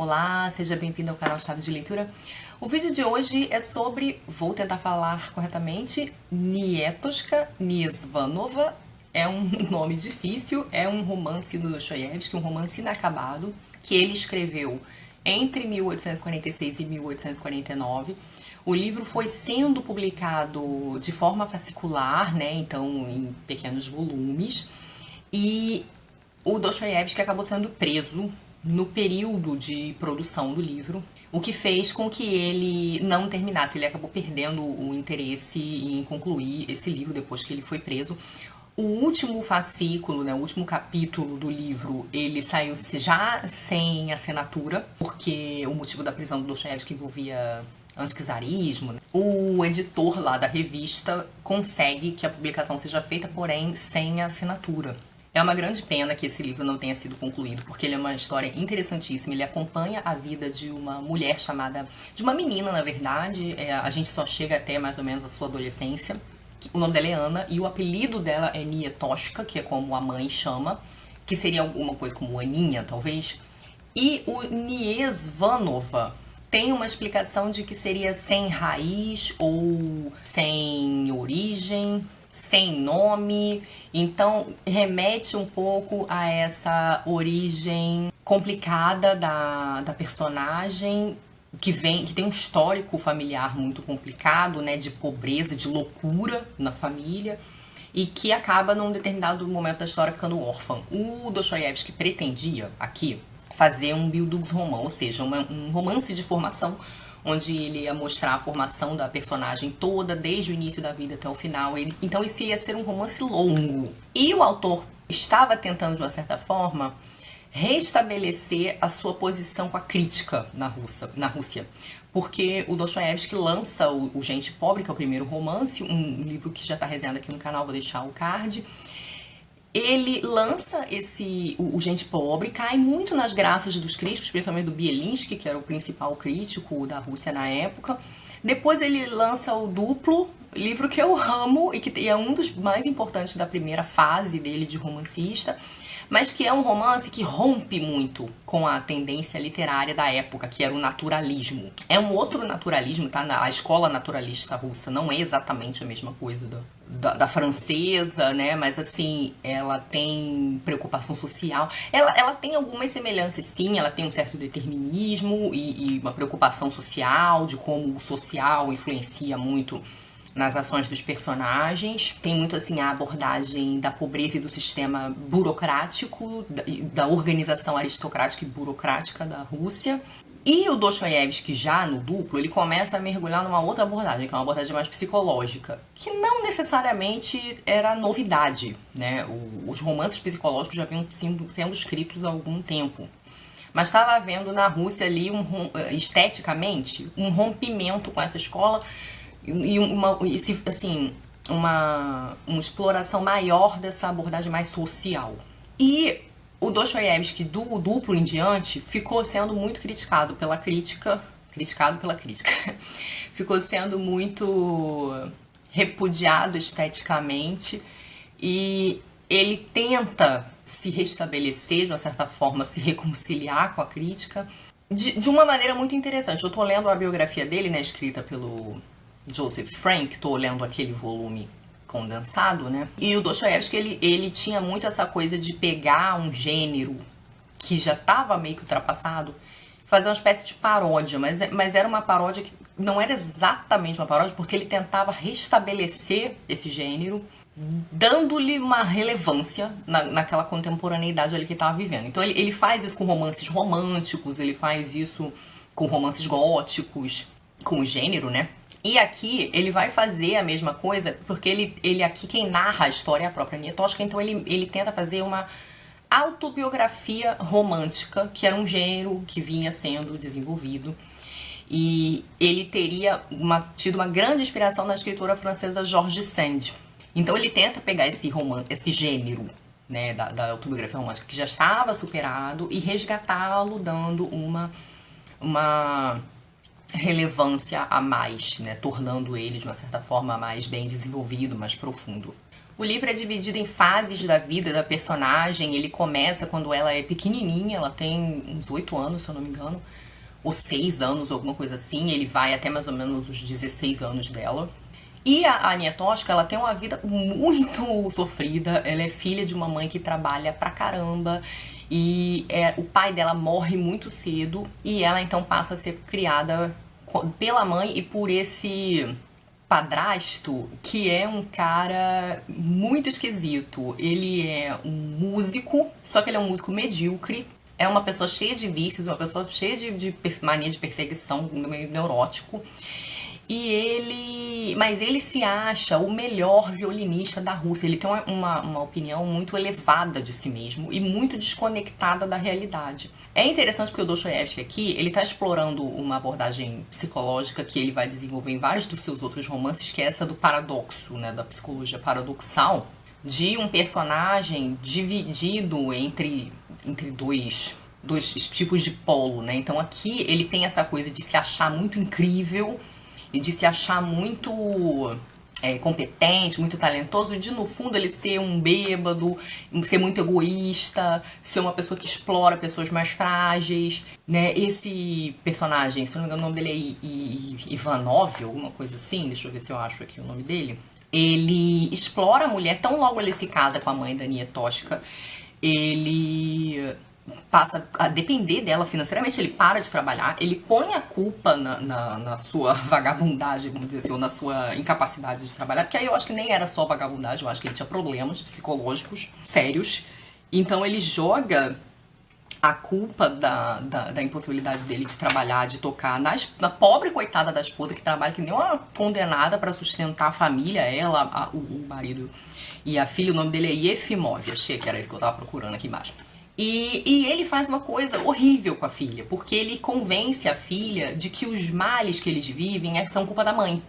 Olá, seja bem-vindo ao canal Chave de Leitura. O vídeo de hoje é sobre, vou tentar falar corretamente, Nietoshka Niezvanova. É um nome difícil, é um romance do Dostoiévski, um romance inacabado, que ele escreveu entre 1846 e 1849. O livro foi sendo publicado de forma fascicular, né, então em pequenos volumes, e o Dostoiévski acabou sendo preso no período de produção do livro, o que fez com que ele não terminasse. Ele acabou perdendo o interesse em concluir esse livro depois que ele foi preso. O último fascículo, né, o último capítulo do livro, ele saiu já sem assinatura, porque o motivo da prisão do Dostoiévski envolvia anticzarismo. O editor lá da revista consegue que a publicação seja feita, porém sem assinatura. É uma grande pena que esse livro não tenha sido concluído, porque ele é uma história interessantíssima. Ele acompanha a vida de uma mulher chamada... de uma menina, na verdade. A gente só chega até mais ou menos a sua adolescência. O nome dela é Ana e o apelido dela é Nietoshka, que é como a mãe chama, que seria alguma coisa como Aninha, talvez. E o Niezvanova tem uma explicação de que seria sem raiz ou sem origem, sem nome, então remete um pouco a essa origem complicada da personagem, que tem um histórico familiar muito complicado, né, de pobreza, de loucura na família, e que acaba num determinado momento da história ficando órfã. O Dostoiévski pretendia aqui fazer um Bildungsroman, ou seja, um romance de formação, onde ele ia mostrar a formação da personagem toda, desde o início da vida até o final. Então isso ia ser um romance longo. E o autor estava tentando, de uma certa forma, restabelecer a sua posição com a crítica na Rússia. Porque o Dostoiévski lança o Gente Pobre, que é o primeiro romance, um livro que já está resenhado aqui no canal, vou deixar o card. Ele lança o Gente Pobre, cai muito nas graças dos críticos, principalmente do Bielinsky, que era o principal crítico da Rússia na época. Depois ele lança o Duplo, livro que eu amo e que é um dos mais importantes da primeira fase dele de romancista, mas que é um romance que rompe muito com a tendência literária da época, que era o naturalismo. É um outro naturalismo, tá? A escola naturalista russa não é exatamente a mesma coisa da francesa, né? Mas assim, ela tem preocupação social. Ela tem algumas semelhanças, sim. Ela tem um certo determinismo e uma preocupação social, de como o social influencia muito nas ações dos personagens. Tem muito assim a abordagem da pobreza e do sistema burocrático, da organização aristocrática e burocrática da Rússia. E o Dostoiévski, já no Duplo, ele começa a mergulhar numa outra abordagem, que é uma abordagem mais psicológica, que não necessariamente era novidade, né? Os romances psicológicos já vinham sendo escritos há algum tempo. Mas estava havendo na Rússia ali, esteticamente, um rompimento com essa escola e uma exploração maior dessa abordagem mais social. E o Dostoiévski, do Duplo em diante, ficou sendo muito criticado pela crítica, ficou sendo muito repudiado esteticamente, e ele tenta se restabelecer, de uma certa forma, se reconciliar com a crítica, de uma maneira muito interessante. Eu tô lendo a biografia dele, né, escrita pelo Joseph Frank, tô lendo aquele volume condensado, né? E o Dostoiévski, ele tinha muito essa coisa de pegar um gênero que já estava meio que ultrapassado, fazer uma espécie de paródia, mas era uma paródia que não era exatamente uma paródia, porque ele tentava restabelecer esse gênero, dando-lhe uma relevância naquela contemporaneidade ali que ele estava vivendo. Então ele faz isso com romances românticos, ele faz isso com romances góticos, com o gênero, né? E aqui ele vai fazer a mesma coisa, porque ele aqui quem narra a história é a própria Nietoshka, então ele tenta fazer uma autobiografia romântica, que era um gênero que vinha sendo desenvolvido. E ele teria tido uma grande inspiração na escritora francesa George Sand. Então ele tenta pegar esse gênero, né, da autobiografia romântica, que já estava superado, e resgatá-lo, dando uma relevância a mais, né, tornando ele de uma certa forma mais bem desenvolvido, mais profundo. O livro é dividido em fases da vida da personagem. Ele começa quando ela é pequenininha, ela tem uns 8 anos, se eu não me engano, ou 6 anos, alguma coisa assim. Ele vai até mais ou menos os 16 anos dela. E a Anietoshka, ela tem uma vida muito sofrida. Ela é filha de uma mãe que trabalha pra caramba. E o pai dela morre muito cedo. E ela então passa a ser criada pela mãe e por esse padrasto, que é um cara muito esquisito. Ele é um músico, só que ele é um músico medíocre. É uma pessoa cheia de vícios, uma pessoa cheia de mania de perseguição, meio neurótico. Mas ele se acha o melhor violinista da Rússia. Ele tem uma opinião muito elevada de si mesmo e muito desconectada da realidade. É interessante porque o Dostoiévski aqui, ele está explorando uma abordagem psicológica que ele vai desenvolver em vários dos seus outros romances, que é essa do paradoxo, né, da psicologia paradoxal, de um personagem dividido entre dois tipos de polo, né? Então aqui ele tem essa coisa de se achar muito incrível e de se achar muito competente, muito talentoso, e de no fundo ele ser um bêbado, ser muito egoísta, ser uma pessoa que explora pessoas mais frágeis, né? Esse personagem, se não me engano o nome dele é Ivanov, alguma coisa assim, deixa eu ver se eu acho aqui o nome dele. Ele explora a mulher, tão logo ele se casa com a mãe da Anietoshka, ele passa a depender dela financeiramente, ele para de trabalhar, ele põe a culpa na sua vagabundagem, vamos dizer assim, ou na sua incapacidade de trabalhar, porque aí eu acho que nem era só vagabundagem, eu acho que ele tinha problemas psicológicos sérios, então ele joga a culpa da impossibilidade dele de trabalhar, de tocar na pobre coitada da esposa que trabalha que nem uma condenada para sustentar a família, ela, o marido e a filha. O nome dele é Yefimov, achei que era isso que eu tava procurando aqui embaixo. E ele faz uma coisa horrível com a filha, porque ele convence a filha de que os males que eles vivem são culpa da mãe.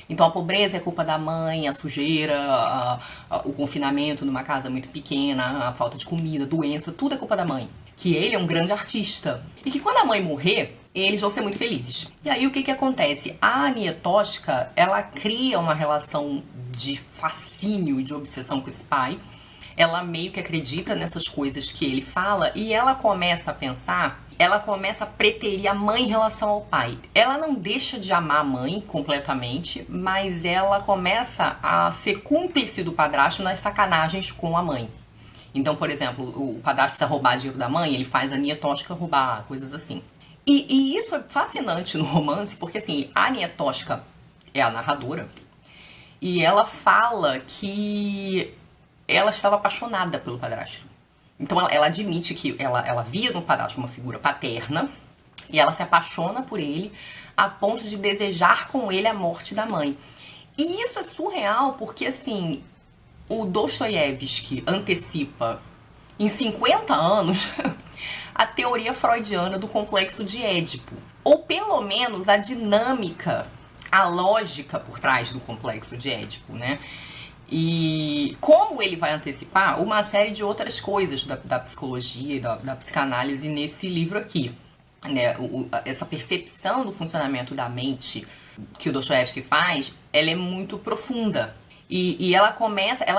Então a pobreza é culpa da mãe, a sujeira, o confinamento numa casa muito pequena, a falta de comida, doença, tudo é culpa da mãe. Que ele é um grande artista. E que quando a mãe morrer, eles vão ser muito felizes. E aí o que acontece? A Anietoshka, ela cria uma relação de fascínio e de obsessão com esse pai. Ela meio que acredita nessas coisas que ele fala e ela começa a pensar, ela começa a preterir a mãe em relação ao pai. Ela não deixa de amar a mãe completamente, mas ela começa a ser cúmplice do padrasto nas sacanagens com a mãe. Então, por exemplo, o padrasto precisa roubar dinheiro da mãe, ele faz a Anietoshka roubar, coisas assim. E isso é fascinante no romance, porque assim, a Anietoshka é a narradora e ela fala que ela estava apaixonada pelo padrasto. Então ela admite que ela via no padrasto uma figura paterna e ela se apaixona por ele a ponto de desejar com ele a morte da mãe. E isso é surreal porque, assim, o Dostoiévski antecipa em 50 anos a teoria freudiana do complexo de Édipo. Ou pelo menos a dinâmica, a lógica por trás do complexo de Édipo, né? E como ele vai antecipar uma série de outras coisas da psicologia e da psicanálise nesse livro aqui, né? Essa percepção do funcionamento da mente que o Dostoiévski faz, ela é muito profunda. E ela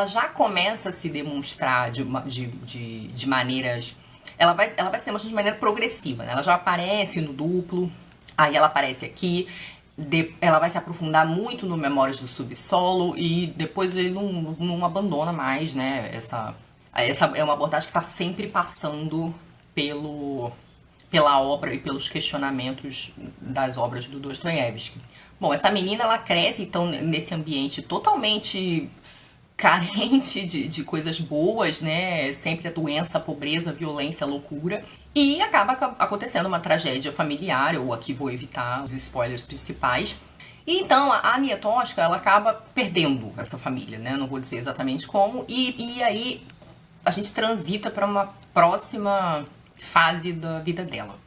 já começa a se demonstrar de maneiras... Ela vai se demonstrar de maneira progressiva, né? Ela já aparece no duplo, aí ela aparece aqui... Ela vai se aprofundar muito no Memórias do Subsolo e depois ele não abandona mais, né? Essa é uma abordagem que está sempre passando pela obra e pelos questionamentos das obras do Dostoiévski. Bom, essa menina, ela cresce então nesse ambiente totalmente carente de coisas boas, né? Sempre a doença, a pobreza, a violência, a loucura. E acaba acontecendo uma tragédia familiar, eu aqui vou evitar os spoilers principais. E então a Anietoshka, ela acaba perdendo essa família, né? Não vou dizer exatamente como. E aí a gente transita para uma próxima fase da vida dela,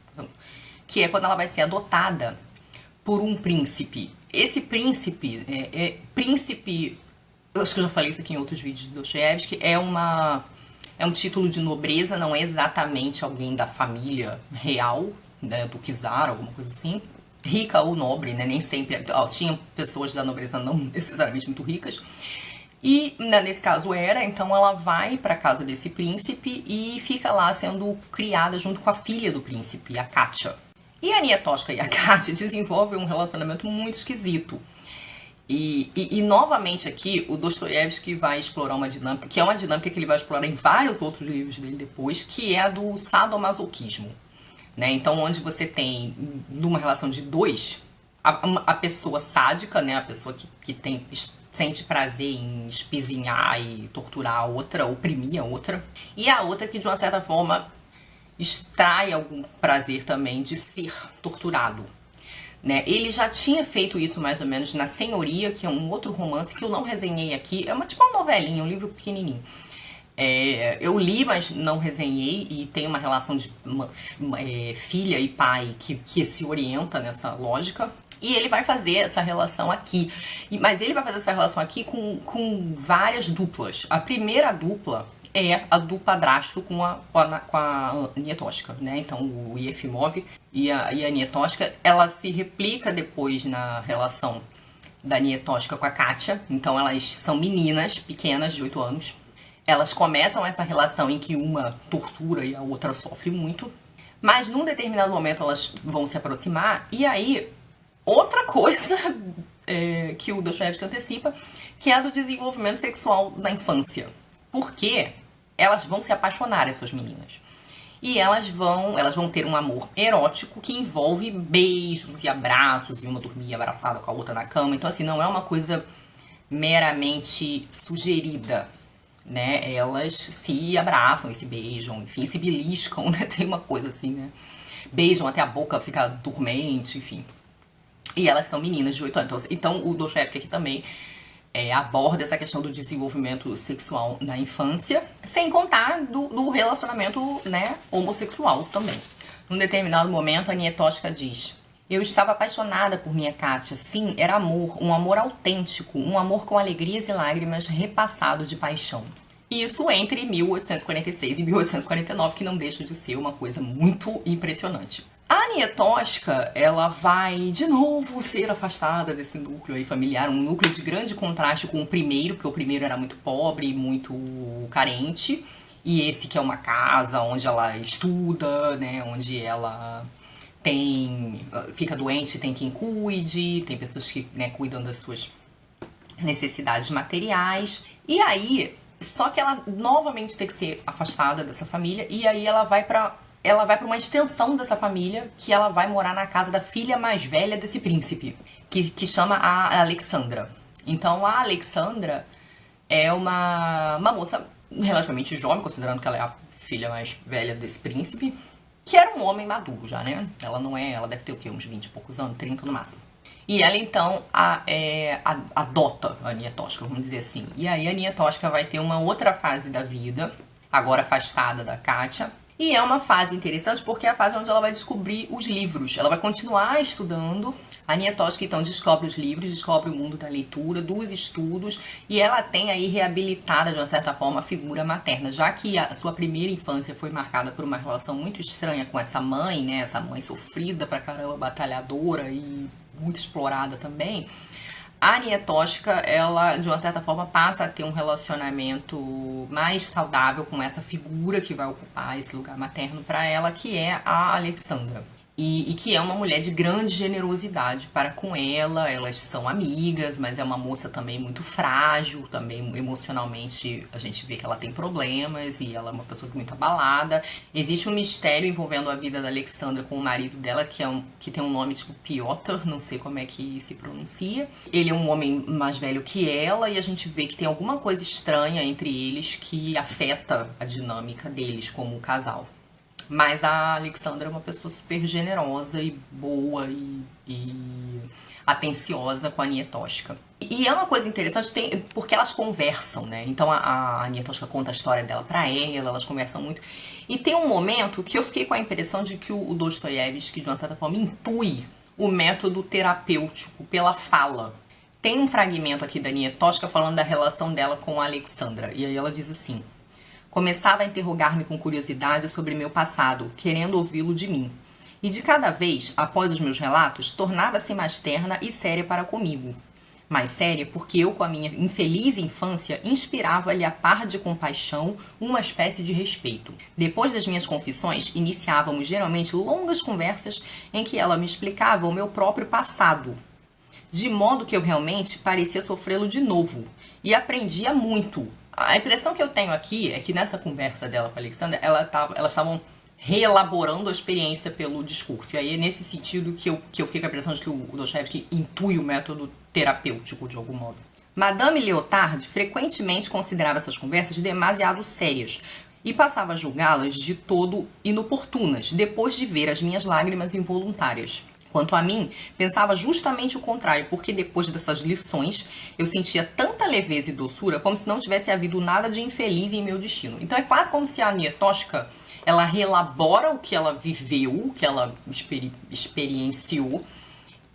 que é quando ela vai ser adotada por um príncipe. Esse príncipe príncipe, eu acho que eu já falei isso aqui em outros vídeos do Dostoiévski, é um título de nobreza, não é exatamente alguém da família real, né, do czar, alguma coisa assim. Rica ou nobre, né, nem sempre. Tinha pessoas da nobreza não necessariamente muito ricas. E nesse caso então ela vai para casa desse príncipe e fica lá sendo criada junto com a filha do príncipe, a Kátia. E a Nietoshka e a Kátia desenvolvem um relacionamento muito esquisito. E novamente aqui, o Dostoiévski vai explorar uma dinâmica, que é uma dinâmica que ele vai explorar em vários outros livros dele depois, que é a do sadomasoquismo. Né? Então, onde você tem, numa relação de dois, a pessoa sádica, né? A pessoa que sente prazer em espizinhar e torturar a outra, oprimir a outra. E a outra que, de uma certa forma, extrai algum prazer também de ser torturado. Né? Ele já tinha feito isso mais ou menos na Senhoria, que é um outro romance que eu não resenhei aqui. É tipo uma novelinha, um livro pequenininho. Eu li, mas não resenhei, e tem uma relação de filha e pai que se orienta nessa lógica. E ele vai fazer essa relação aqui. Mas ele vai fazer essa relação aqui com várias duplas. A primeira dupla é a do padrasto com a Nietoshka, né? Então o Yefimov e a Nietoshka, ela se replica depois na relação da Nietoshka com a Kátia. Então elas são meninas pequenas de 8 anos. Elas começam essa relação em que uma tortura e a outra sofre muito. Mas num determinado momento elas vão se aproximar. E aí, outra coisa que o Dostoiévski antecipa, que é a do desenvolvimento sexual na infância. Porque elas vão se apaixonar, essas meninas. E elas vão ter um amor erótico que envolve beijos e abraços, e uma dormir abraçada com a outra na cama. Então, assim, não é uma coisa meramente sugerida, né? Elas se abraçam e se beijam, enfim, se beliscam, né? Tem uma coisa assim, né? Beijam até a boca ficar dormente, enfim. E elas são meninas de 8 anos. Então, o Dostoiévski aqui também aborda essa questão do desenvolvimento sexual na infância, sem contar do relacionamento, né, homossexual também. Num determinado momento, a Nietoshka diz: eu estava apaixonada por minha Kátia. Sim, era amor, um amor autêntico, um amor com alegrias e lágrimas repassado de paixão. Isso entre 1846 e 1849, que não deixa de ser uma coisa muito impressionante. A Nietoshka, ela vai de novo ser afastada desse núcleo aí familiar, um núcleo de grande contraste com o primeiro, porque o primeiro era muito pobre e muito carente, e esse que é uma casa onde ela estuda, né, onde ela fica doente, tem quem cuide, tem pessoas que, né, cuidam das suas necessidades materiais. E aí, só que ela novamente tem que ser afastada dessa família, e aí ela vai para uma extensão dessa família, que ela vai morar na casa da filha mais velha desse príncipe, que chama a Alexandra. Então a Alexandra é uma moça relativamente jovem, considerando que ela é a filha mais velha desse príncipe, que era um homem maduro já, né? Ela deve ter o quê? Uns 20 e poucos anos, 30 no máximo. E ela então adota a Nietoshka, vamos dizer assim. E aí a Nietoshka vai ter uma outra fase da vida, agora afastada da Kátia. E é uma fase interessante porque é a fase onde ela vai descobrir os livros. Ela vai continuar estudando. A Nietoshka então descobre os livros, descobre o mundo da leitura, dos estudos, e ela tem aí reabilitada de uma certa forma a figura materna, já que a sua primeira infância foi marcada por uma relação muito estranha com essa mãe, né? Essa mãe sofrida pra caramba, batalhadora e muito explorada também. A Nietoshka, ela, de uma certa forma, passa a ter um relacionamento mais saudável com essa figura que vai ocupar esse lugar materno para ela, que é a Alexandra. E que é uma mulher de grande generosidade para com ela. Elas são amigas, mas é uma moça também muito frágil, também emocionalmente a gente vê que ela tem problemas e ela é uma pessoa muito abalada. Existe um mistério envolvendo a vida da Alexandra com o marido dela, que tem um nome tipo Piotr, não sei como é que se pronuncia. Ele é um homem mais velho que ela e a gente vê que tem alguma coisa estranha entre eles que afeta a dinâmica deles como casal. Mas a Alexandra é uma pessoa super generosa e boa e atenciosa com a Nietoshka. E é uma coisa interessante porque elas conversam, né? Então a Nietoshka conta a história dela pra ela, elas conversam muito. E tem um momento que eu fiquei com a impressão de que o Dostoiévski, de uma certa forma, intui o método terapêutico pela fala. Tem um fragmento aqui da Nietoshka falando da relação dela com a Alexandra. E aí ela diz assim: começava a interrogar-me com curiosidade sobre meu passado, querendo ouvi-lo de mim. E de cada vez, após os meus relatos, tornava-se mais terna e séria para comigo. mais séria, porque eu, com a minha infeliz infância, inspirava-lhe a par de compaixão uma espécie de respeito. Depois das minhas confissões, iniciávamos geralmente longas conversas em que ela me explicava o meu próprio passado, de modo que eu realmente parecia sofrê-lo de novo, e aprendia muito. A impressão que eu tenho aqui é que nessa conversa dela com a Alexandra, elas estavam reelaborando a experiência pelo discurso. E aí é nesse sentido que eu fiquei com a impressão de que o Dostoiévski intui o método terapêutico de algum modo. Madame Leotard frequentemente considerava essas conversas demasiado sérias e passava a julgá-las de todo inoportunas, depois de ver as minhas lágrimas involuntárias. Quanto a mim, pensava justamente o contrário, porque depois dessas lições eu sentia tanta leveza e doçura como se não tivesse havido nada de infeliz em meu destino. Então é quase como se a Anietoshka, ela reelabora o que ela viveu, o que ela experienciou,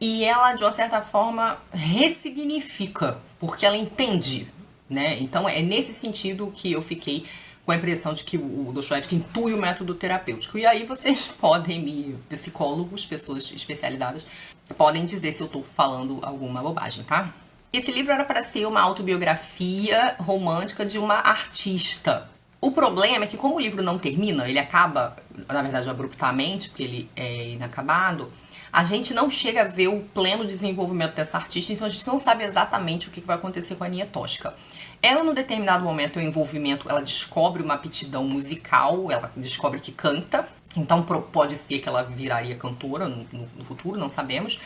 e ela, de uma certa forma, ressignifica, porque ela entende, né? Então é nesse sentido que eu fiquei com a impressão de que o Dostoiévski intui o método terapêutico. E aí vocês podem psicólogos, pessoas especializadas, podem dizer se eu tô falando alguma bobagem, tá? Esse livro era para ser uma autobiografia romântica de uma artista. O problema é que como o livro não termina, ele acaba, na verdade, abruptamente, porque ele é inacabado, a gente não chega a ver o pleno desenvolvimento dessa artista, então a gente não sabe exatamente o que vai acontecer com a Anietoshka. Ela, num determinado momento, o envolvimento, ela descobre uma aptidão musical, ela descobre que canta, então pode ser que ela viraria cantora no futuro, não sabemos.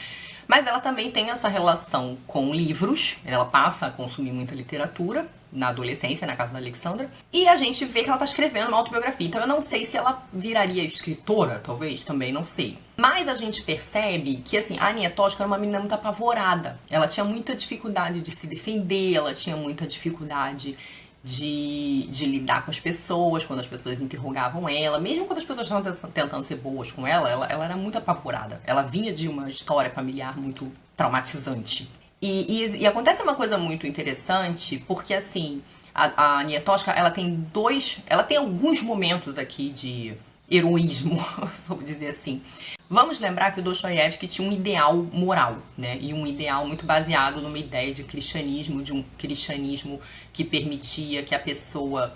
Mas ela também tem essa relação com livros, ela passa a consumir muita literatura na adolescência, na casa da Alexandra, e a gente vê que ela está escrevendo uma autobiografia. Então eu não sei se ela viraria escritora, talvez, também não sei. Mas a gente percebe que, assim, a Anietoshka era uma menina muito apavorada. Ela tinha muita dificuldade de se defender, ela tinha muita dificuldade de lidar com as pessoas, quando as pessoas interrogavam ela, mesmo quando as pessoas estavam tentando ser boas com ela era muito apavorada. Ela vinha de uma história familiar muito traumatizante. E acontece uma coisa muito interessante, porque assim, a Anietoshka, ela tem alguns momentos aqui de heroísmo, vamos dizer assim. Vamos lembrar que o Dostoiévski tinha um ideal moral, né? E um ideal muito baseado numa ideia de cristianismo, de um cristianismo que permitia que a pessoa,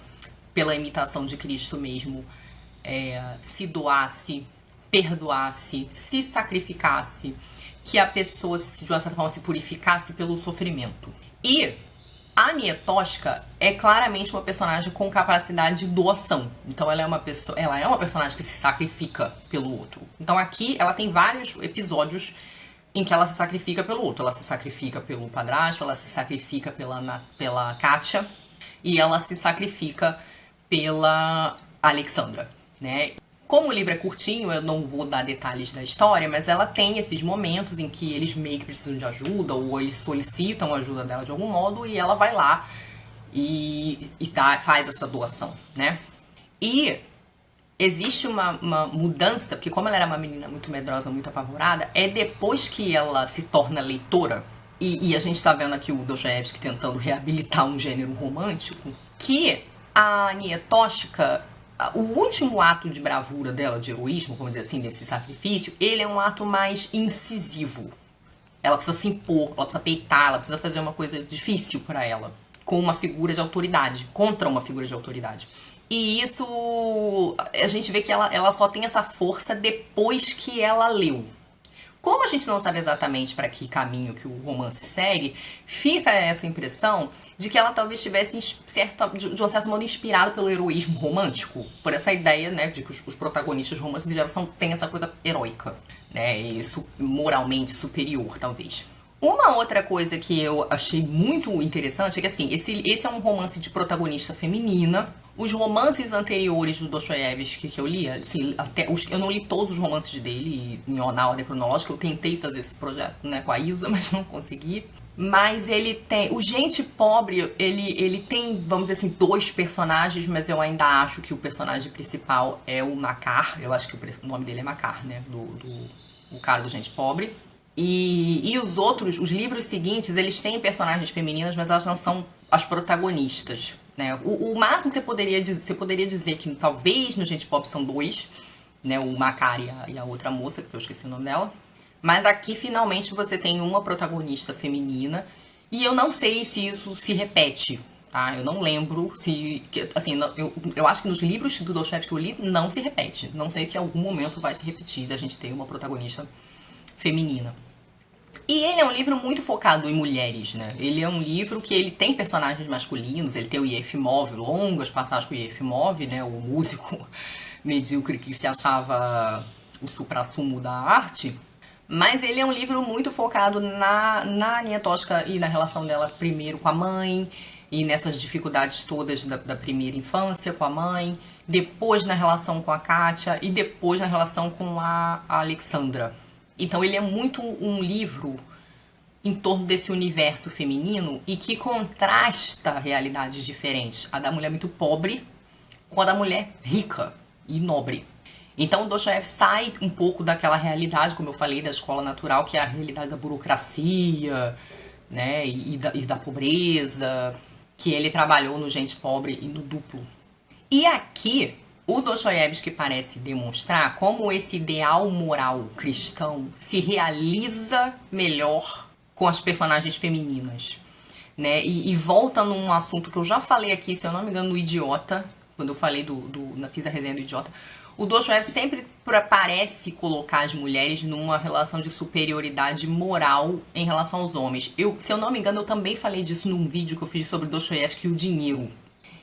pela imitação de Cristo mesmo, se doasse, perdoasse, se sacrificasse, que a pessoa, de uma certa forma, se purificasse pelo sofrimento. E a Anietoshka é claramente uma personagem com capacidade de doação. Então ela é uma personagem que se sacrifica pelo outro. Então aqui ela tem vários episódios em que ela se sacrifica pelo outro. Ela se sacrifica pelo padrasto, ela se sacrifica pela Katya e ela se sacrifica pela Alexandra, né? Como o livro é curtinho, eu não vou dar detalhes da história, mas ela tem esses momentos em que eles meio que precisam de ajuda, ou eles solicitam a ajuda dela de algum modo, e ela vai lá e faz essa doação, né? E existe uma mudança, porque como ela era uma menina muito medrosa, muito apavorada, é depois que ela se torna leitora, e a gente tá vendo aqui o Dostoiévski tentando reabilitar um gênero romântico, que a Anietoshka, o último ato de bravura dela, de heroísmo, vamos dizer assim, desse sacrifício, ele é um ato mais incisivo. Ela precisa se impor, ela precisa peitar, ela precisa fazer uma coisa difícil pra ela, com uma figura de autoridade, contra uma figura de autoridade. E isso, a gente vê que ela só tem essa força depois que ela leu. Como a gente não sabe exatamente para que caminho que o romance segue, fica essa impressão de que ela talvez estivesse de um certo modo inspirada pelo heroísmo romântico, por essa ideia, né, de que os protagonistas românticos de geral têm essa coisa heróica, né, e moralmente superior, talvez. Uma outra coisa que eu achei muito interessante é que, assim, esse é um romance de protagonista feminina. Os romances anteriores do Dostoiévski que eu li, assim, eu não li todos os romances dele em ordem cronológica. Eu tentei fazer esse projeto, né, com a Isa, mas não consegui. Mas ele tem... O Gente Pobre, ele tem, vamos dizer assim, dois personagens, mas eu ainda acho que o personagem principal é o Makar. Eu acho que o nome dele é Makar, né, o cara do Gente Pobre. E os outros, os livros seguintes, eles têm personagens femininas, mas elas não são as protagonistas, né? O máximo que você poderia dizer que talvez no Gente Pobre são dois, né? O Makar e a outra moça, que eu esqueci o nome dela. Mas aqui, finalmente, você tem uma protagonista feminina E eu não sei se isso se repete, tá? Eu não lembro se... Assim, eu acho que nos livros do Dostoiévski que eu li, não se repete. Não sei se em algum momento vai se repetir da gente ter uma protagonista feminina. E ele é um livro muito focado em mulheres, né? Ele é um livro que ele tem personagens masculinos, ele tem o Yefimov, longas passagens com o Yefimov, né? O músico medíocre que se achava o suprassumo da arte. Mas ele é um livro muito focado na Nietoshka e na relação dela primeiro com a mãe, e nessas dificuldades todas da primeira infância com a mãe, depois na relação com a Katia e depois na relação com a Alexandra. Então ele é muito um livro em torno desse universo feminino e que contrasta realidades diferentes. A da mulher muito pobre com a da mulher rica e nobre. Então o Dostoiévski sai um pouco daquela realidade, como eu falei, da escola natural, que é a realidade da burocracia, né, e da pobreza, que ele trabalhou no Gente Pobre e no Duplo. E aqui, o Dostoiévski parece demonstrar como esse ideal moral cristão se realiza melhor com as personagens femininas, né? E volta num assunto que eu já falei aqui, se eu não me engano, no Idiota, quando eu falei fiz a resenha do Idiota. O Dostoiévski sempre parece colocar as mulheres numa relação de superioridade moral em relação aos homens. Se eu não me engano, eu também falei disso num vídeo que eu fiz sobre Dostoiévski e o dinheiro.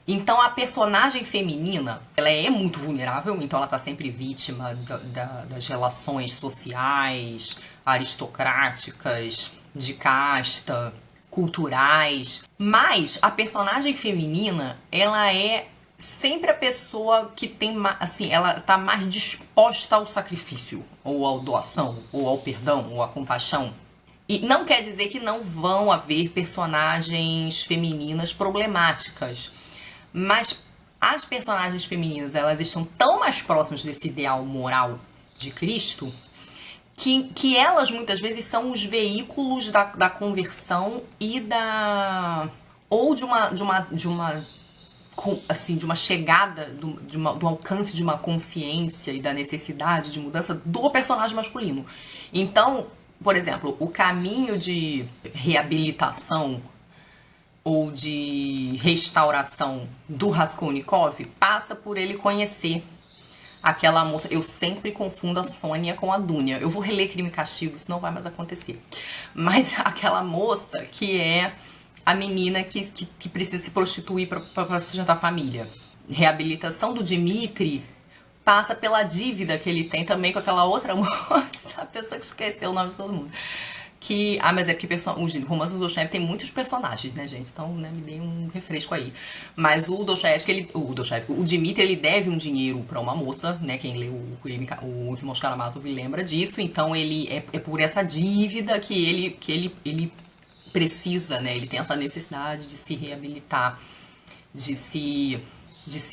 Então a personagem feminina, ela é muito vulnerável, então ela tá sempre vítima das relações sociais, aristocráticas, de casta, culturais. Mas a personagem feminina, ela é sempre a pessoa que tem, assim, ela tá mais disposta ao sacrifício, ou à doação, ou ao perdão, ou à compaixão. E não quer dizer que não vão haver personagens femininas problemáticas, mas as personagens femininas, elas estão tão mais próximas desse ideal moral de Cristo que elas muitas vezes são os veículos da conversão e ou de uma assim, de uma chegada, do alcance de uma consciência e da necessidade de mudança do personagem masculino. Então, por exemplo, o caminho de reabilitação ou de restauração do Raskolnikov passa por ele conhecer aquela moça. Eu sempre confundo a Sônia com a Dunya. Eu vou reler Crime e Castigo, isso não vai mais acontecer. Mas aquela moça que é a menina que precisa se prostituir para sustentar a família. Reabilitação do Dmitri passa pela dívida que ele tem também com aquela outra moça, a pessoa que esqueceu o nome de todo mundo. Mas é porque os romances do Dostoiévski tem muitos personagens, né, gente? Então, né, me dei um refresco aí. Mas o Dmitri, ele deve um dinheiro pra uma moça, né? Quem leu o Irmãos Karamazov lembra disso. Então, ele é por essa dívida que ele precisa, né? Ele tem essa necessidade de se reabilitar, de se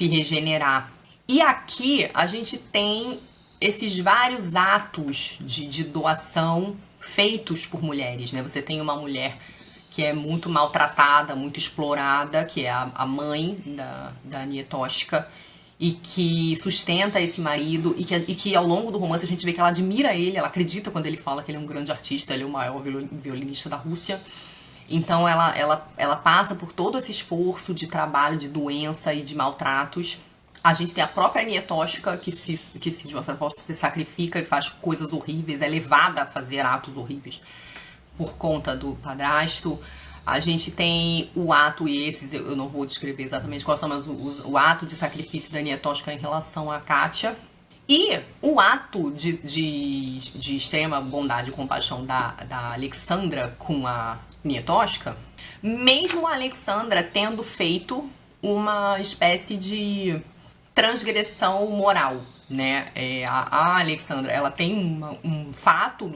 regenerar. E aqui a gente tem esses vários atos de doação feitos por mulheres, né? Você tem uma mulher que é muito maltratada, muito explorada, que é a mãe da Nietoshka, e que sustenta esse marido, e que ao longo do romance a gente vê que ela admira ele, ela acredita quando ele fala que ele é um grande artista, ele é o maior violinista da Rússia. Então ela passa por todo esse esforço de trabalho, de doença e de maltratos. A gente tem a própria Nietoshka que de uma certa forma se sacrifica e faz coisas horríveis, é levada a fazer atos horríveis por conta do padrasto. A gente tem o ato, e esses eu não vou descrever exatamente quais são, mas o ato de sacrifício da Nietoshka em relação a Katia. E o ato de extrema bondade e compaixão da Alexandra com a Nietoshka, mesmo a Alexandra tendo feito uma espécie de transgressão moral, né? A Alexandra, ela tem um fato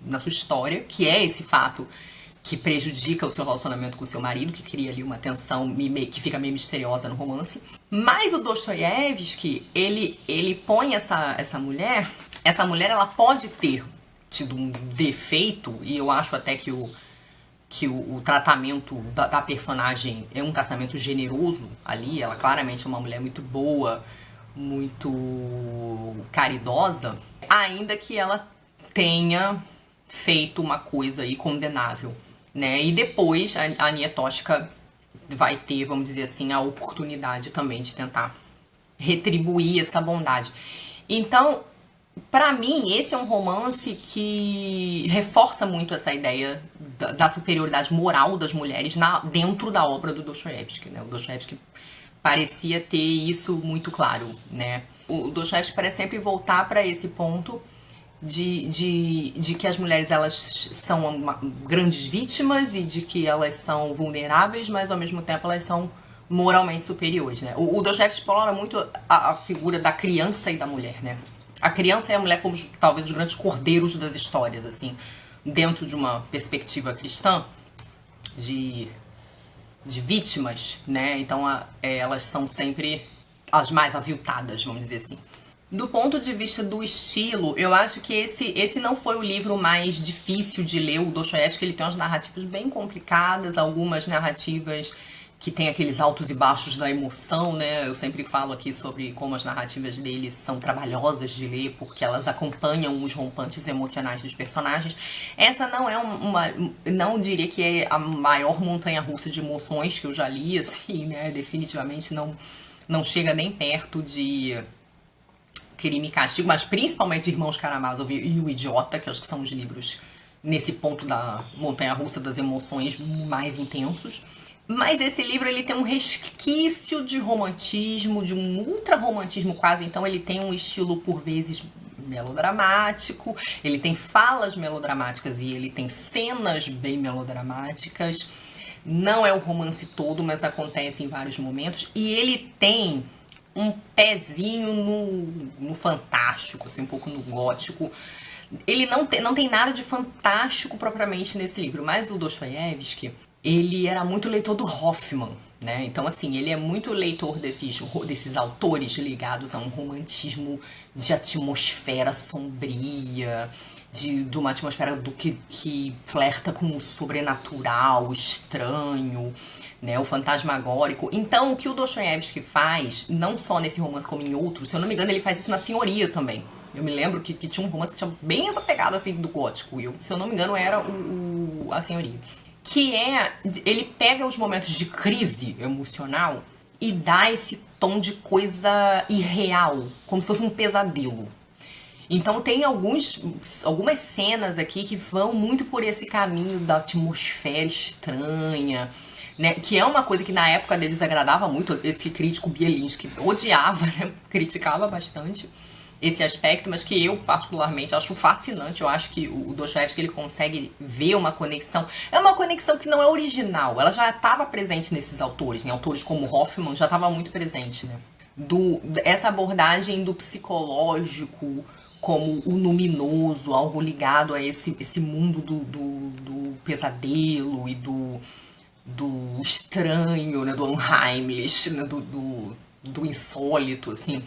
na sua história, que é esse fato que prejudica o seu relacionamento com o seu marido, que cria ali uma tensão que fica meio misteriosa no romance. Mas o Dostoiévski, ele põe essa mulher ela pode ter tido um defeito, e eu acho até que o tratamento da personagem é um tratamento generoso ali. Ela claramente é uma mulher muito boa, muito caridosa, ainda que ela tenha feito uma coisa aí condenável, né? E depois a Nietoshka vai ter, vamos dizer assim, a oportunidade também de tentar retribuir essa bondade. Então, pra mim, esse é um romance que reforça muito essa ideia da superioridade moral das mulheres dentro da obra do Dostoiévski, né? O Dostoiévski parecia ter isso muito claro, né? O Dostoiévski parece sempre voltar para esse ponto de que as mulheres elas são grandes vítimas e de que elas são vulneráveis, mas ao mesmo tempo elas são moralmente superiores, né? O Dostoiévski explora muito a figura da criança e da mulher, né? A criança e a mulher como talvez os grandes cordeiros das histórias, assim, dentro de uma perspectiva cristã de vítimas, né? Então elas são sempre as mais aviltadas, vamos dizer assim. Do ponto de vista do estilo, eu acho que esse não foi o livro mais difícil de ler. O Dostoiévski, ele tem umas narrativas bem complicadas, algumas narrativas que tem aqueles altos e baixos da emoção, né? Eu sempre falo aqui sobre como as narrativas dele são trabalhosas de ler, porque elas acompanham os rompantes emocionais dos personagens. Essa não é não diria que é a maior montanha-russa de emoções que eu já li, assim, né? Definitivamente não chega nem perto de Crime e Castigo, mas principalmente Irmãos Karamazov e O Idiota, que acho que são os livros nesse ponto da montanha-russa das emoções mais intensos. Mas esse livro ele tem um resquício de romantismo, de um ultra-romantismo quase, então ele tem um estilo por vezes melodramático, ele tem falas melodramáticas e ele tem cenas bem melodramáticas. Não é o romance todo, mas acontece em vários momentos. E ele tem um pezinho no fantástico, assim, um pouco no gótico. Ele não tem nada de fantástico propriamente nesse livro, mas o Dostoiévski, ele era muito leitor do Hoffmann, né? Então, assim, ele é muito leitor desses autores ligados a um romantismo de atmosfera sombria, de uma atmosfera que flerta com o sobrenatural, o estranho, né? O fantasmagórico. Então, o que o Dostoiévski faz, não só nesse romance como em outros, se eu não me engano, ele faz isso na Senhoria também. Eu me lembro que tinha um romance que tinha bem essa pegada assim, do gótico, e se eu não me engano, era a Senhoria. Que ele pega os momentos de crise emocional e dá esse tom de coisa irreal, como se fosse um pesadelo. Então tem algumas cenas aqui que vão muito por esse caminho da atmosfera estranha, né? Que é uma coisa que na época dele desagradava muito, esse crítico Bielinski odiava, né? Criticava bastante esse aspecto, mas que eu particularmente acho fascinante. Eu acho que o Dostoiévski ele consegue ver uma conexão. É uma conexão que não é original, ela já estava presente nesses autores, né? Autores como Hoffmann já estava muito presente, né? Essa abordagem do psicológico como o luminoso, algo ligado a esse mundo do pesadelo e do estranho, né? Do unheimlich, né? Do insólito, assim.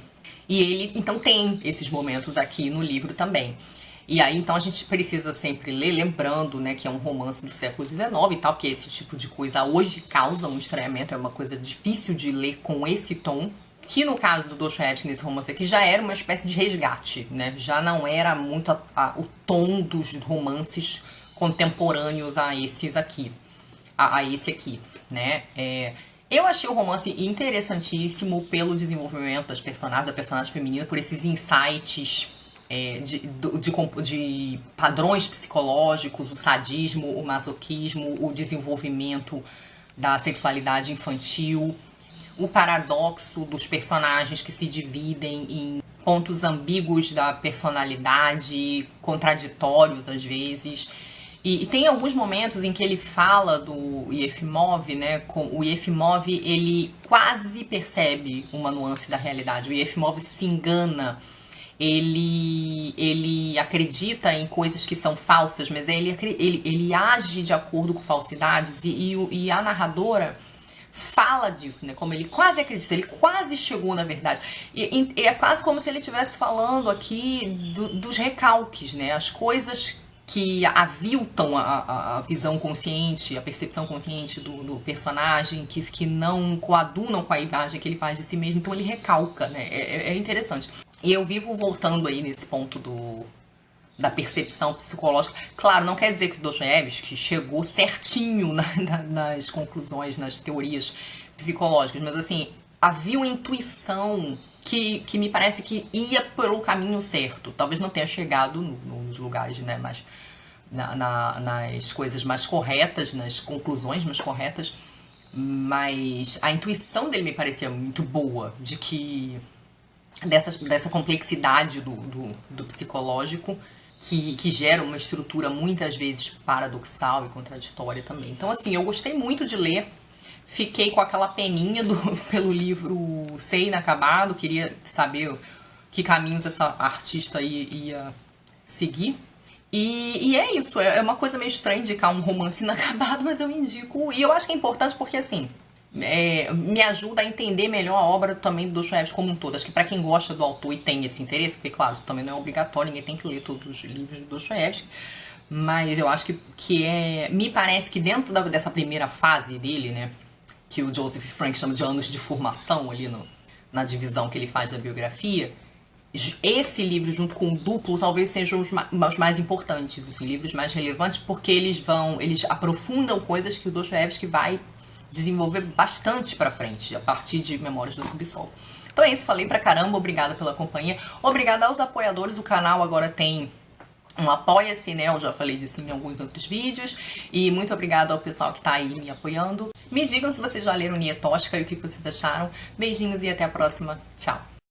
E ele, então, tem esses momentos aqui no livro também. E aí, então, a gente precisa sempre ler, lembrando, né, que é um romance do século XIX e tal, porque esse tipo de coisa hoje causa um estranhamento, é uma coisa difícil de ler com esse tom, que no caso do Dostoiévski, nesse romance aqui, já era uma espécie de resgate, né? Já não era muito o tom dos romances contemporâneos a esses aqui, a esse aqui, né? Eu achei o romance interessantíssimo pelo desenvolvimento das personagens, da personagem feminina, por esses insights de padrões psicológicos, o sadismo, o masoquismo, o desenvolvimento da sexualidade infantil, o paradoxo dos personagens que se dividem em pontos ambíguos da personalidade, contraditórios às vezes. E tem alguns momentos em que ele fala do Yefimov, né? O Yefimov, ele quase percebe uma nuance da realidade. O Yefimov se engana, ele acredita em coisas que são falsas, mas ele age de acordo com falsidades. E a narradora fala disso, né? Como ele quase acredita, ele quase chegou na verdade. E é quase como se ele estivesse falando aqui dos recalques, né? As coisas que aviltam a visão consciente, a percepção consciente do personagem, que não coadunam com a imagem que ele faz de si mesmo, então ele recalca, né? É interessante. E eu vivo voltando aí nesse ponto da percepção psicológica. Claro, não quer dizer que o Dostoiévski chegou certinho nas conclusões, nas teorias psicológicas, mas assim, havia uma intuição que me parece que ia pelo caminho certo. Talvez não tenha chegado nos lugares, né, mas nas coisas mais corretas, nas conclusões mais corretas, mas a intuição dele me parecia muito boa, de que dessa complexidade do psicológico que gera uma estrutura muitas vezes paradoxal e contraditória também. Então, assim, eu gostei muito de ler, fiquei com aquela peninha pelo livro ser inacabado, queria saber que caminhos essa artista ia seguir. E é isso, é uma coisa meio estranha indicar um romance inacabado, mas eu indico. E eu acho que é importante porque, assim, me ajuda a entender melhor a obra também do Dostoiévski como um todo. Acho que pra quem gosta do autor e tem esse interesse, porque, claro, isso também não é obrigatório, ninguém tem que ler todos os livros do Dostoiévski, mas eu acho que me parece que dentro dessa primeira fase dele, né, que o Joseph Frank chama de anos de formação ali na divisão que ele faz da biografia, esse livro junto com o Duplo talvez sejam os mais importantes, assim, livros mais relevantes, porque eles aprofundam coisas que o Dostoiévski vai desenvolver bastante pra frente, a partir de Memórias do Subsolo. Então é isso, falei pra caramba, obrigada pela companhia, obrigada aos apoiadores, o canal agora tem um apoia-se, né, eu já falei disso em alguns outros vídeos, e muito obrigada ao pessoal que tá aí me apoiando. Me digam se vocês já leram Nietoshka e o que vocês acharam. Beijinhos e até a próxima. Tchau!